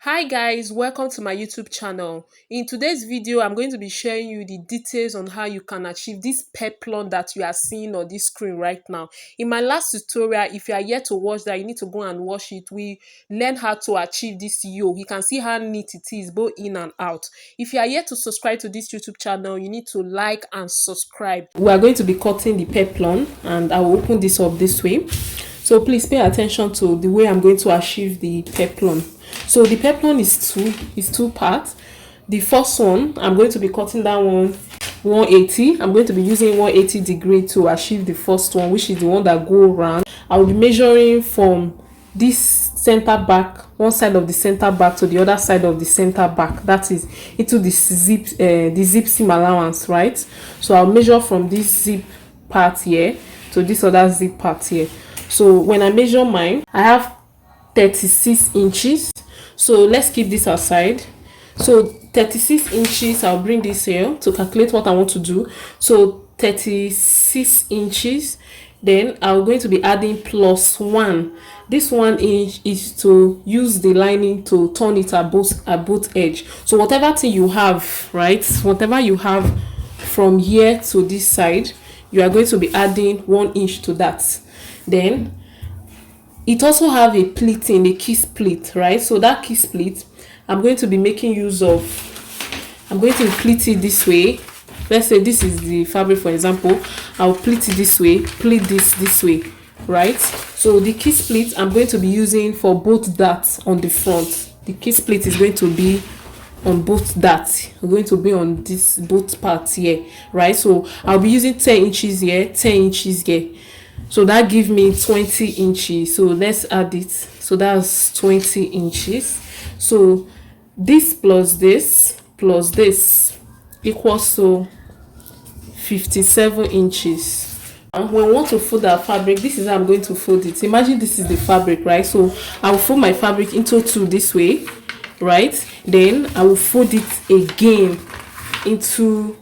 Hi guys, welcome to my YouTube channel. In today's video, I'm going to be sharing you the details on how you can achieve this peplum that you are seeing on this screen right now. In my last tutorial, if you are yet to watch that, you need to go and watch it. We learn how to achieve this yoke. You can see how neat it is, both in and out. If you are yet to subscribe to this YouTube channel, you need to like and subscribe. We are going to be cutting the peplum, and I will open this up this way. So please pay attention to the way I'm going to achieve the peplum. So the peplum is two parts. The first one, I'm going to be cutting that one 180. I'm going to be using 180 degree to achieve the first one, which is the one that go around. I will be measuring from this center back, one side of the center back to the other side of the center back. That is into the zip seam allowance, right? So I'll measure from this zip part here to this other zip part here. So when I measure mine, I have 36 inches. So let's keep this aside. So 36 inches, I'll bring this here to calculate what I want to do. So 36 inches, then I'm going to be adding plus 1. This 1 inch is to use the lining to turn it at both edge. So whatever thing you have, right, whatever you have from here to this side, you are going to be adding 1 inch to that. Then it also have a pleating, a key split, right? So that key split, I'm going to be making use of. I'm going to pleat it this way. Let's say this is the fabric, for example. I'll pleat it this way, pleat this way, right? So the key split I'm going to be using for both darts on the front. The key split is going to be on both darts. We're going to be on this both parts here, right? So I'll be using 10 inches here, 10 inches here. So that gives me 20 inches. So let's add it. So that's 20 inches. So this plus this equals to 57 inches. And when we want to fold our fabric, this is how I'm going to fold it. Imagine this is the fabric, right? So I will fold my fabric into two this way, right? Then I will fold it again into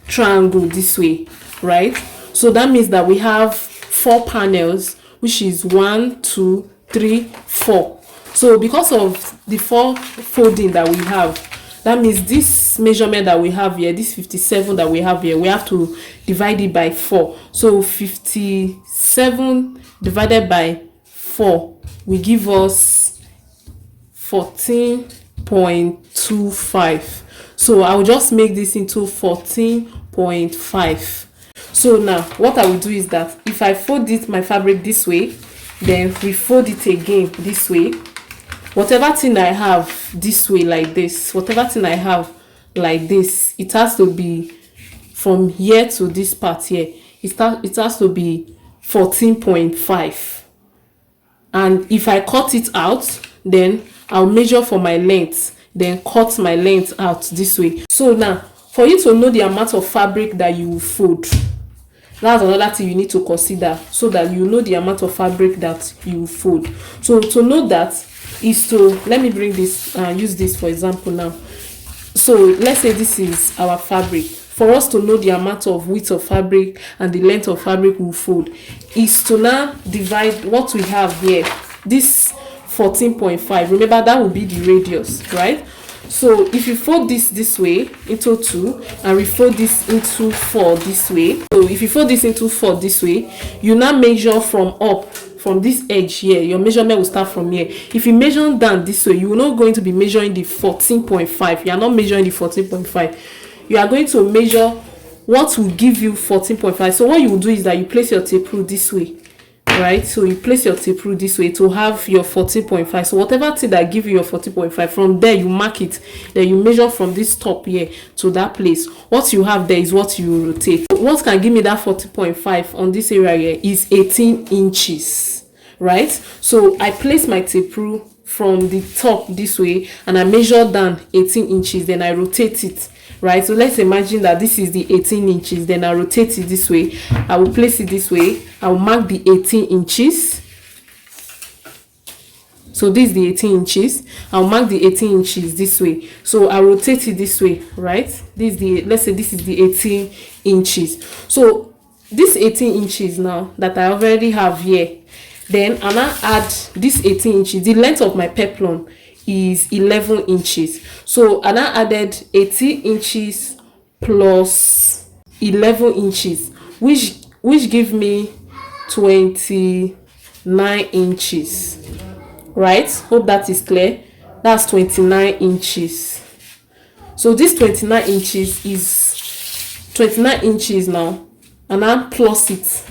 triangle this way, right? So that means that we have 4 panels, which is 1, 2, 3, 4. So because of the 4 folding that we have, that means this measurement that we have here, this 57 that we have here, we have to divide it by 4. So 57 divided by 4 will give us 14.25. So I will just make this into 14.5. So now what I will do is that if I fold it my fabric this way, then we fold it again this way. Whatever thing I have this way like this, whatever thing I have like this, it has to be from here to this part here. It has to be 14.5. And if I cut it out, then I'll measure for my length, then cut my length out this way. So now for you to know the amount of fabric that you will fold, that's another thing you need to consider, so that you know the amount of fabric that you fold. So to know that is to, let me bring this, use this for example now. So let's say this is our fabric. For us to know the amount of width of fabric and the length of fabric we fold is to now divide what we have here, this 14.5. Remember, that will be the radius, right? So if you fold this way into 2 and refold this into 4 this way, so if you fold this into 4 this way, you now measure from up, from this edge here. Your measurement will start from here. If you measure down this way, you are not going to be measuring the 14.5. You are not measuring the 14.5. You are going to measure what will give you 14.5. So what you will do is that you place your tape rule this way, right? So you place your tape rule this way to have your 14.5. So whatever thing that give you your 14.5, from there you mark it. Then you measure from this top here to that place. What you have there is what you rotate. What can give me that 14.5 on this area here is 18 inches, right? So I place my tape rule from the top this way and I measure down 18 inches. Then I rotate it, right? So let's imagine that this is the 18 inches. Then I rotate it this way. I will place it this way. I will mark the 18 inches. So this is the 18 inches. I'll mark the 18 inches this way. So I rotate it this way, right? This is the, let's say this is the 18 inches. So this 18 inches now that I already have here, then I now add this 18 inches. The length of my peplum is 11 inches. So I now added 18 inches plus 11 inches, which give me 29 inches, right? Hope that is clear. That's 29 inches. So this 29 inches is 29 inches now, and I plus it.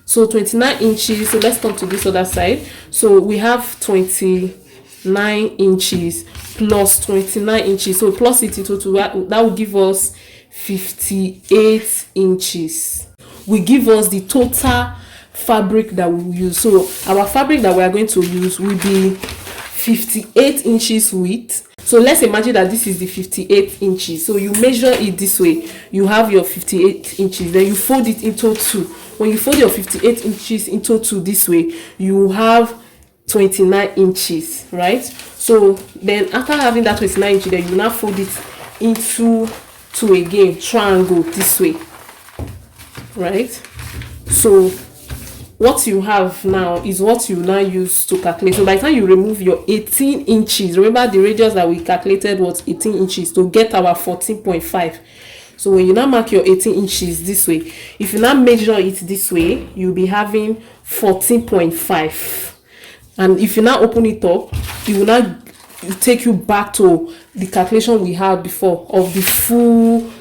So 29 inches. So let's come to this other side. So we have 29 inches plus 29 inches. So plus it into two, that will give us 58 inches. Will give us the total fabric that we will use. So our fabric that we are going to use will be 58 inches width. So let's imagine that this is the 58 inches. So you measure it this way. You have your 58 inches. Then you fold it into two. When you fold your 58 inches into two this way, you have 29 inches, right? So then after having that 29 inches, then you now fold it into two again, triangle this way, right? So what you have now is what you now use to calculate. So by the time you remove your 18 inches, remember the radius that we calculated was 18 inches to get our 14.5. So when you now mark your 18 inches this way, if you now measure it this way, you'll be having 14.5. And if you now open it up, it will now take you back to the calculation we had before of the full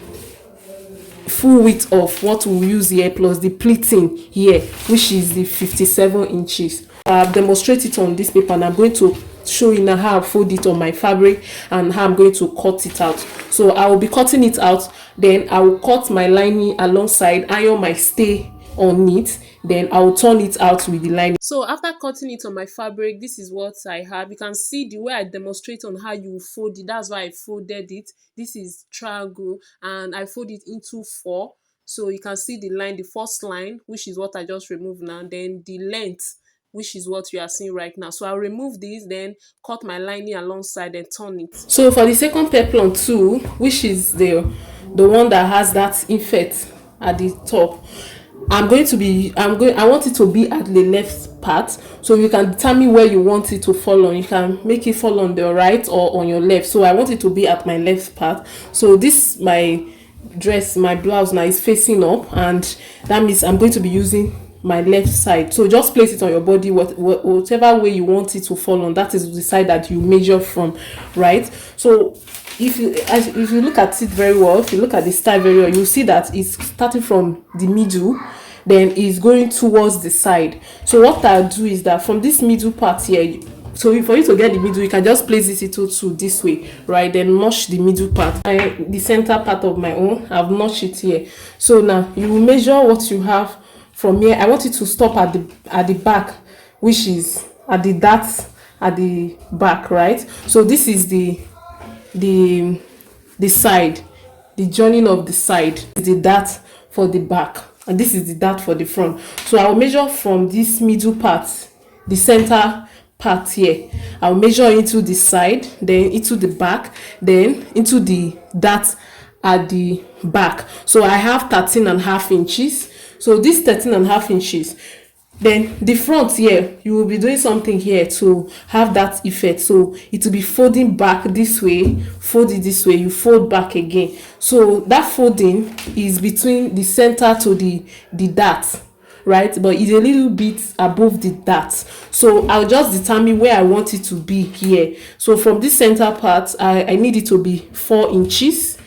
width of what we'll use here plus the pleating here, which is the 57 inches. I've demonstrated it on this paper, and I'm going to show you now how I fold it on my fabric and how I'm going to cut it out. So I will be cutting it out, then I will cut my lining alongside, iron my stay on it, then I will turn it out with the lining. So after cutting it on my fabric, this is what I have. You can see the way I demonstrate on how you fold it. That's why I folded it. This is triangle, and I fold it into 4. So you can see the line, the first line, which is what I just removed now, then the length, which is what you are seeing right now. So I'll remove this, then cut my lining alongside and turn it. So for the second peplum too, which is the one that has that effect at the top, I want it to be at the left part. So you can determine where you want it to fall on. You can make it fall on the right or on your left. So I want it to be at my left part. So this, my dress, my blouse now is facing up, and that means I'm going to be using my left side. So just place it on your body, whatever way you want it to fall on. That is the side that you measure from, right? So if you look at it very well, if you look at the style very well, you'll see that it's starting from the middle, then it's going towards the side. So what I'll do is that from this middle part here, so for you to get the middle, you can just place this into two this way, right? Then notch the middle part. The center part of my own, I've notched it here. So now you will measure what you have from here. I want it to stop at the back, which is at the dart at the back, right? So this is the side, the joining of the side is the dart for the back, and this is the dart for the front. So I will measure from this middle part, the center part here. I'll measure into the side, then into the back, then into the dart at the back. So I have 13.5 inches. So this 13.5 inches, then the front here, you will be doing something here to have that effect. So it will be folding back this way, fold it this way, you fold back again. So that folding is between the center to the dart, right? But it's a little bit above the dart. So I'll just determine where I want it to be here. So from this center part, I need it to be 4 inches.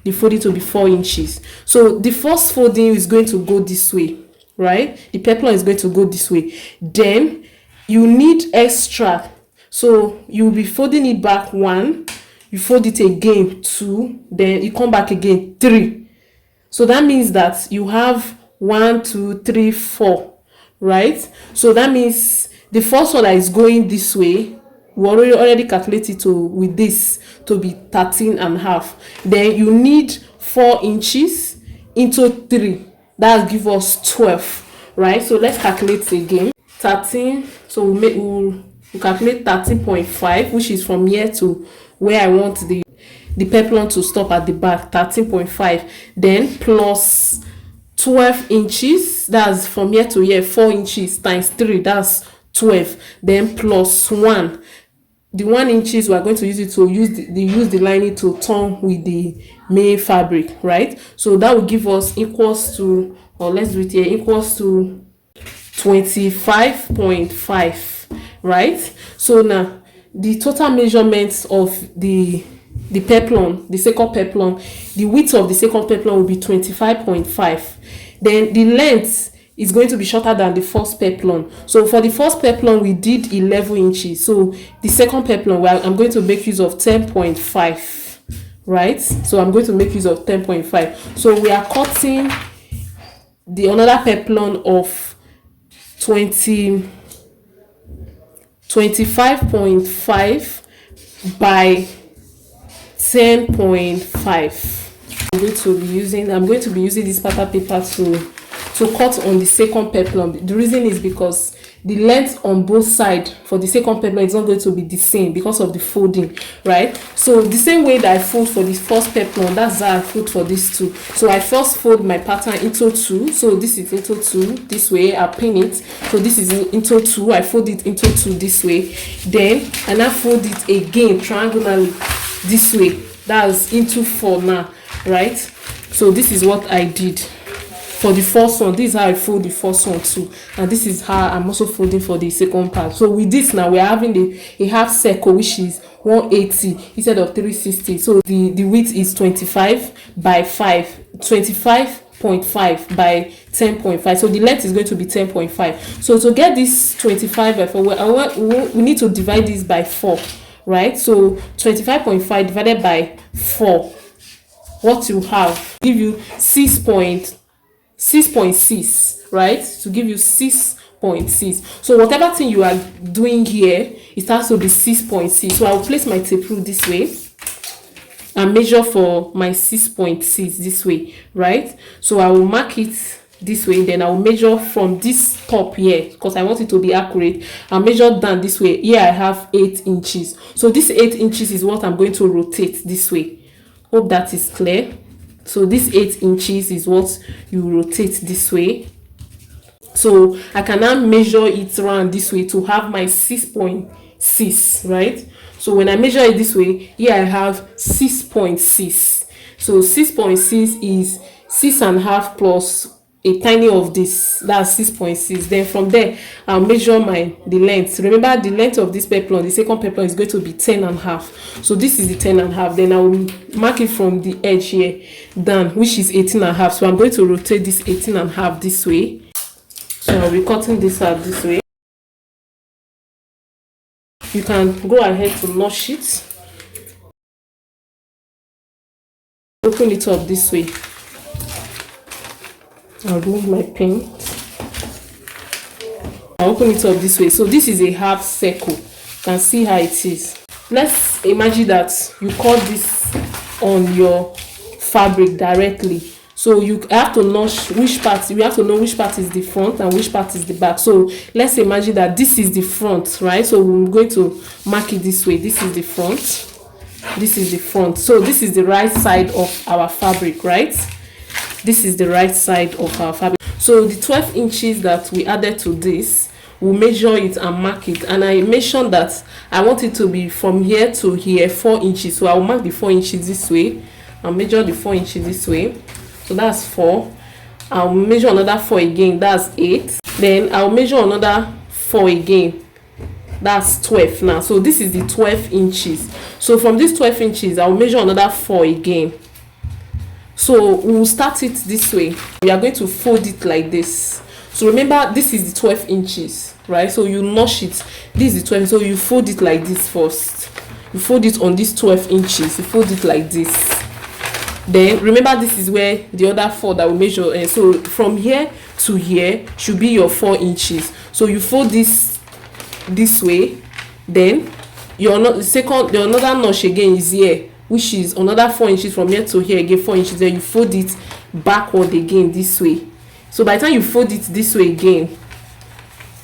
The folding to be 4 inches. So the first folding is going to go this way, right? The peplum is going to go this way. Then you need extra. So you'll be folding it back 1, you fold it again 2, then you come back again 3. So that means that you have 1, 2, 3, 4, right? So that means the first one that is going this way, we already calculated with this to be 13.5. Then you need 4 inches into 3. That give us 12, right? So let's calculate again. 13. So we'll calculate 13.5, which is from here to where I want the peplum to stop at the back. 13.5. Then plus 12 inches. That's from here to here. 4 inches times 3. That's 12. Then plus 1. the 1 inches, we are going to use it to use the lining to turn with the main fabric, right? So that will give us equals to, or let's do it here, equals to 25.5, right? So now the total measurements of the peplum, the second peplum, the width of the second peplum will be 25.5. Then the length is going to be shorter than the first peplum. So for the first peplum we did 11 inches. So the second peplum, well, I'm going to make use of 10.5, right? So I'm going to make use of 10.5. So we are cutting the another peplum of 25.5 by 10.5. I'm going to be using this pattern paper to cut on the second peplum. The reason is because the length on both sides for the second peplum is not going to be the same because of the folding, right? So the same way that I fold for this first peplum, that's how I fold for this two. So I first fold my pattern into two. So this is into two this way, I pin it. So this is into two, I fold it into two this way. Then I now fold it again triangularly this way. That's into 4 now, right? So this is what I did for the first one. This is how I fold the first one too, and this is how I'm also folding for the second part. So with this now, we are having a half circle, which is 180 instead of 360. So the width is 25 by 5, 25.5 by 10.5. So the length is going to be 10.5. So to get this 25 by 4, we need to divide this by 4, right? So 25.5 divided by 4, what you have give you 6.6, right? To give you 6.6. So whatever thing you are doing here, it has to be 6.6. So I will place my tape rule this way and measure for my 6.6 this way, right? So I will mark it this way, then I will measure from this top here because I want it to be accurate. I'll measure down this way. Here I have 8 inches. So this 8 inches is what I'm going to rotate this way. Hope that is clear. So this 8 inches is what you rotate this way. So I can now measure it around this way to have my 6.6, right? So when I measure it this way, here I have 6.6. So 6.6 is 6.5 plus a tiny of this, that's 6.6. Then from there I'll measure the length. Remember the length of this peplum, the second peplum, is going to be 10.5. So this is the 10.5. Then I will mark it from the edge here down, which is 18.5. So I'm going to rotate this 18.5 this way. So I'll be cutting this out this way. You can go ahead to notch it. Open it up this way. I'll remove my pen. I'll open it up this way. So this is a half circle. You can see how it is. Let's imagine that you cut this on your fabric directly. So you have to notch which part. You have to know which part is the front and which part is the back. So let's imagine that this is the front, right? So we're going to mark it this way. This is the front. This is the front. So this is the right side of our fabric, right? This is the right side of our fabric. So the 12 inches that we added to this, we'll measure it and mark it. And I mentioned that I want it to be from here to here 4 inches. So I'll mark the 4 inches this way. I'll measure the 4 inches this way. So that's 4. I'll measure another 4 again. That's 8. Then I'll measure another 4 again. That's 12 now. So this is the 12 inches. So from this 12 inches, I'll measure another 4 again. So we'll start it this way. We are going to fold it like this. So remember, this is the 12 inches, right? So you notch it. This is the 12. So you fold it like this first. You fold it on this 12 inches. You fold it like this. Then remember, this is where the other 4 that we measure. And so from here to here should be your 4 inches. So you fold this way. Then the another notch again is here, which is another 4 inches from here to here, again 4 inches. Then you fold it backward again this way. So by the time you fold it this way again,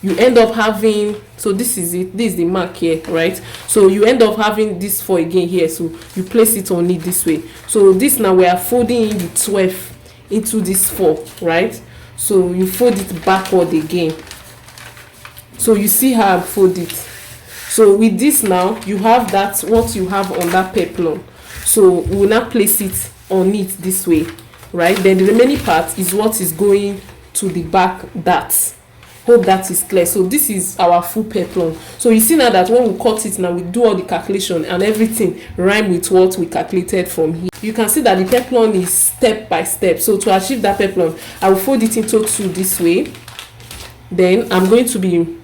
you end up having, so this is it, this is the mark here, right? So you end up having this 4 again here. So you place it on it this way. So this, now we are folding in the 12 into this 4, right? So you fold it backward again. So you see how I fold it. So with this now, you have that what you have on that peplum. So we will now place it on it this way, right? Then the remaining part is what is going to the back. That, hope that is clear. So this is our full peplum. So you see now that when we cut it now, we do all the calculation and everything rhyme with what we calculated from here. You can see that the peplum is step by step. So to achieve that peplum, I will fold it into two this way. Then I'm going to be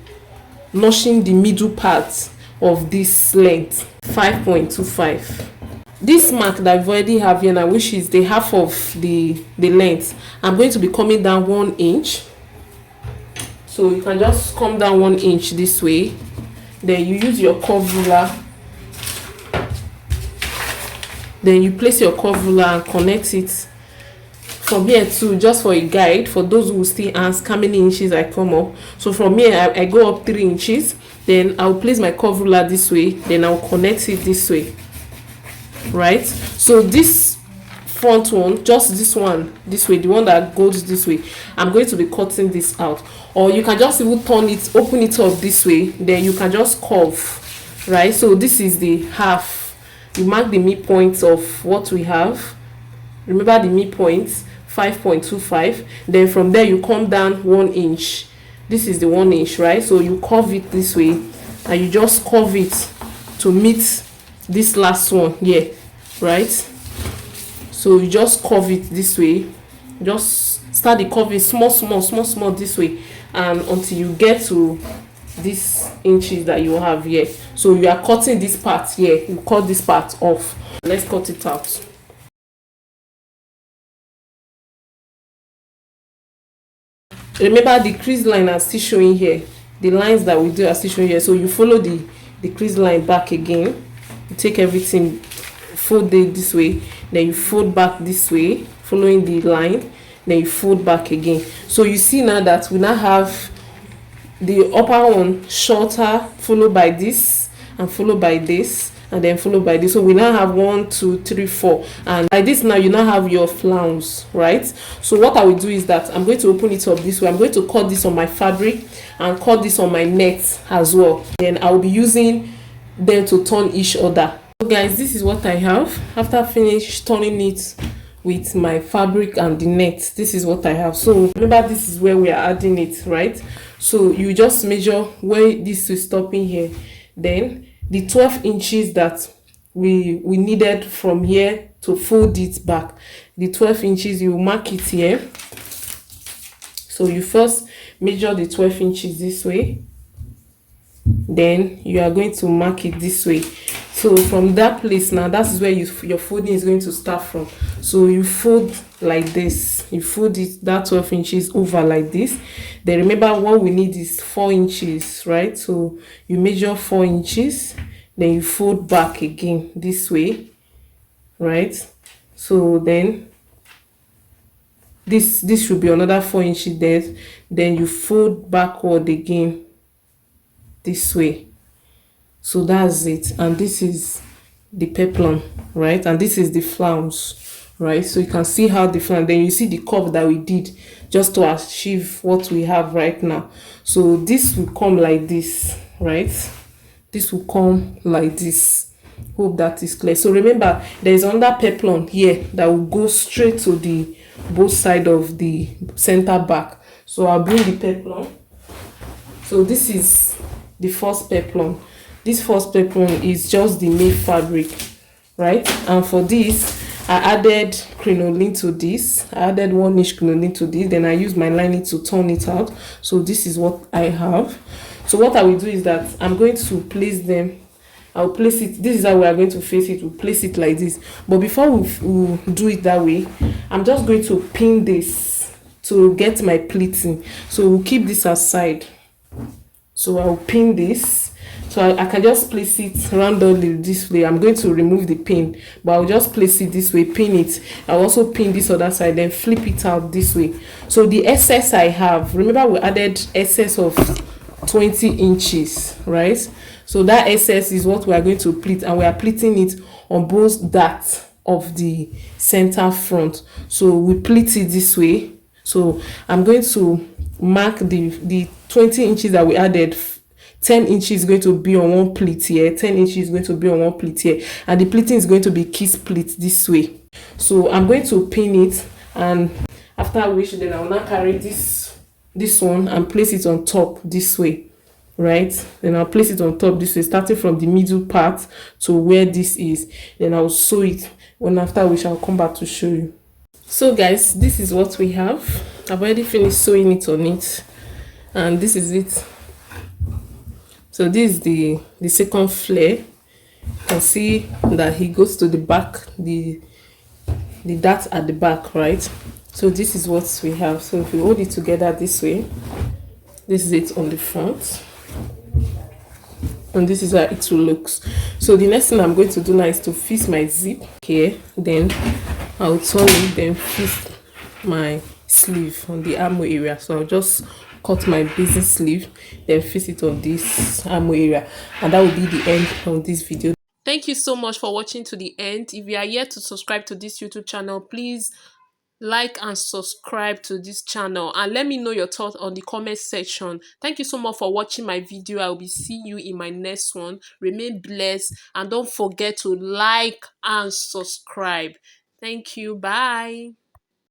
notching the middle part of this length, 5.25. This mark that I've already have here now, which is the half of the length, I'm going to be coming down 1 inch. So you can just come down 1 inch this way. Then you use your curve ruler. Then you place your curve ruler and connect it from here too, just for a guide for those who still ask how many inches I come up. So from here I go up 3 inches. Then I'll place my curve ruler this way. Then I'll connect it this way, right? So this front one, just this one this way, the one that goes this way, I'm going to be cutting this out. Or you can just even turn it, open it up this way, then you can just curve, right? So this is the half. You mark the midpoint of what we have. Remember the midpoint, 5.25. Then from there you come down 1 inch. This is the 1 inch, right? So you curve it this way and you just curve it to meet this last one here, right? So you just curve it this way. Just start the curving small this way, and until you get to these inches that you have here. So you are cutting this part here. You cut this part off. Let's cut it out. Remember the crease line are still showing here. The lines that we do are still showing here. So you follow the crease line back again. You take everything, fold it this way, then you fold back this way, following the line, then you fold back again. So you see now that we now have the upper one shorter, followed by this, and followed by this, and then followed by this. So we now have 1, 2, 3, 4, and by this now you now have your flounce, right? So what I will do is that I'm going to open it up this way. I'm going to cut this on my fabric and cut this on my net as well. Then I will be using them to turn each other. So guys, this is what I have after finished turning it with my fabric and the net. This is what I have. So remember, this is where we are adding it, right? So you just measure where this is stopping here. Then the 12 inches that we needed from here to fold it back, the 12 inches, you mark it here. So you first measure the 12 inches this way, then you are going to mark it this way. So from that place now, that is where your folding is going to start from. So you fold like this, you fold it that 12 inches over like this. Then remember, what we need is 4 inches, right? So you measure 4 inches, then you fold back again this way, right? So then this should be another 4 inches there. Then you fold backward again this way. So that's it. And this is the peplum, right? And this is the flounce, right? So you can see how the flounce, then you see the curve that we did just to achieve what we have right now. So this will come like this, right? This will come like this. Hope that is clear. So remember, there is another peplum here that will go straight to the both side of the center back. So I'll bring the peplum. So this is the first peplum. This first peplum is just the main fabric, right? And for this, I added crinoline to this. I added 1 inch crinoline to this. Then I used my lining to turn it out. So this is what I have. So what I will do is that I'm going to place them. I'll place it. This is how we are going to face it. We'll place it like this. But before we do it that way, I'm just going to pin this to get my pleating. So we'll keep this aside. So I'll pin this. So I can just place it randomly this way. I'm going to remove the pin, but I'll just place it this way, pin it. I'll also pin this other side, then flip it out this way. So the excess I have, remember we added excess of 20 inches, right? So that excess is what we are going to pleat, and we are pleating it on both that of the center front. So we pleat it this way. So I'm going to mark the 20 inches that we added 10 inches is going to be on one pleat here, 10 inches is going to be on one pleat here, and the pleating is going to be kiss pleat this way. So I'm going to pin it, and after which then I'll now carry this one and place it on top this way, right? Then I'll place it on top this way, starting from the middle part to where this is. Then I'll sew it, when after which I'll come back to show you. So guys, this is what we have. I've already finished sewing it on it, and this is it. So this is the second flare. You can see that he goes to the back, the dart at the back, right? So this is what we have. So if we hold it together this way, this is it on the front, and this is how it will look. So the next thing I'm going to do now is to fix my zip here, then I'll turn it, then fix my sleeve on the armhole area. So I'll just cut my basic sleeve, then fix it on this armhole area, and that will be the end of this video. Thank you so much for watching to the end. If you are yet to subscribe to this YouTube channel, please like and subscribe to this channel, and let me know your thoughts on the comment section. Thank you so much for watching my video. I will be seeing you in my next one. Remain blessed, and don't forget to like and subscribe. Thank you. Bye.